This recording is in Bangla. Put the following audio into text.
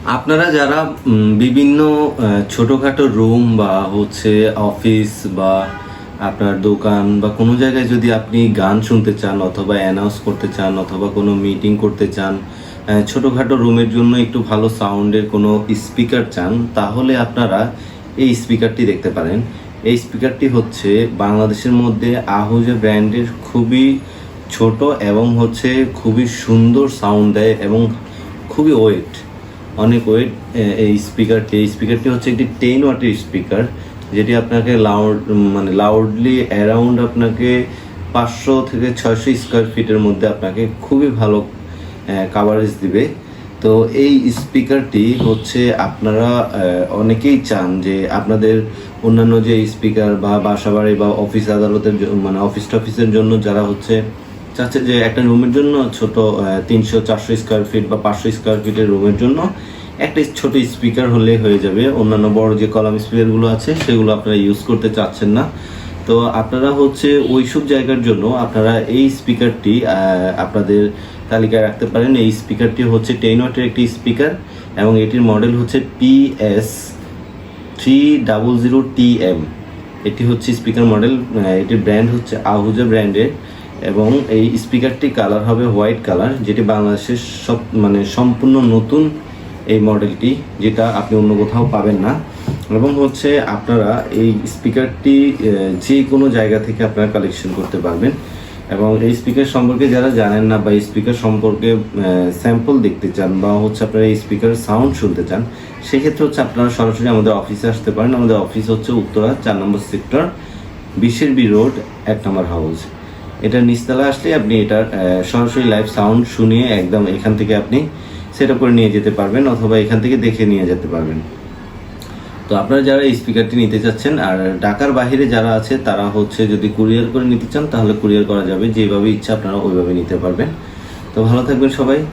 আপনারা যারা বিভিন্ন ছোটোখাটো রুম বা হচ্ছে অফিস বা আপনার দোকান বা কোনো জায়গায় যদি আপনি গান শুনতে চান অথবা অ্যানাউন্স করতে চান অথবা কোনো মিটিং করতে চান, ছোটোখাটো রুমের জন্য একটু ভালো সাউন্ডের কোনো স্পিকার চান, তাহলে আপনারা এই স্পিকারটি দেখতে পারেন। এই স্পিকারটি হচ্ছে বাংলাদেশের মধ্যে আহুজা ব্র্যান্ডের খুবই ছোট এবং হচ্ছে খুবই সুন্দর সাউন্ড দেয় এবং খুবই অনেক ওয়েট। এই স্পিকারটি হচ্ছে একটি 10 ওয়াটের স্পিকার, যেটি আপনাকে লাউডলি অ্যারাউন্ড আপনাকে 500 থেকে 600 স্কোয়ার ফিটের মধ্যে আপনাকে খুবই ভালো কাভারেজ দিবে। তো এই স্পিকারটি হচ্ছে আপনারা অনেকেই চান যে আপনাদের অন্যান্য যে স্পিকার বা বাসাবাড়ি বা অফিস আদালতের অফিস টফিসের জন্য যারা হচ্ছে চাচ্ছে যে একটা রুমের জন্য ছোট 300-400 স্কোয়ার ফিট বা 500 স্কোয়ার ফিটের রুমের জন্য একটা ছোট স্পিকার হলে হয়ে যাবে, অন্যান্য বড় যে কলাম স্পিকারগুলো আছে সেগুলো আপনারা ইউজ করতে চাচ্ছেন না। তো আপনারা হচ্ছে ওইসব জায়গার জন্য আপনারা এই স্পিকারটি আপনাদের তালিকায় রাখতে পারেন। এই স্পিকারটি হচ্ছে 10 ওয়াটের একটি স্পিকার এবং এটির মডেল হচ্ছে PS300TM। এটি হচ্ছে স্পিকার মডেল, এটির ব্র্যান্ড হচ্ছে আহুজা ব্র্যান্ডের এবং এই স্পিকারটি কালার হবে হোয়াইট কালার, যেটি বাংলাদেশের সম্পূর্ণ নতুন এই মডেলটি, যেটা আপনি অন্য কোথাও পাবেন না। এবং হচ্ছে আপনারা এই স্পিকারটি যে কোনো জায়গা থেকে আপনারা কালেকশন করতে পারবেন। এবং এই স্পিকার সম্পর্কে যারা জানেন না বা এই স্পিকার সম্পর্কে স্যাম্পল দেখতে চান বা হচ্ছে আপনারা এই স্পিকারের সাউন্ড শুনতে চান, সেক্ষেত্রে হচ্ছে আপনারা সরাসরি আমাদের অফিসে আসতে পারেন। আমাদের অফিস হচ্ছে উত্তরা 4 নম্বর সেক্টর, 20 রোড, 1 নম্বর হাউস। এটা নিচতলা আসলে আপনি এটার সরাসরি লাইভ সাউন্ড শুনিয়ে একদম এখান থেকে আপনি সেট আপ করে নিয়ে যেতে পারবেন অথবা এখান থেকে দেখে নিয়ে যেতে পারবেন। তো আপনারা যারা এই স্পিকারটি নিতে চাচ্ছেন আর ঢাকার বাইরে যারা আছে তারা হচ্ছে যদি কুরিয়ার করে নিতে চান তাহলে কুরিয়ার করা যাবে, যেভাবে ইচ্ছা আপনারা ওইভাবে নিতে পারবেন। তো ভালো থাকবেন সবাই।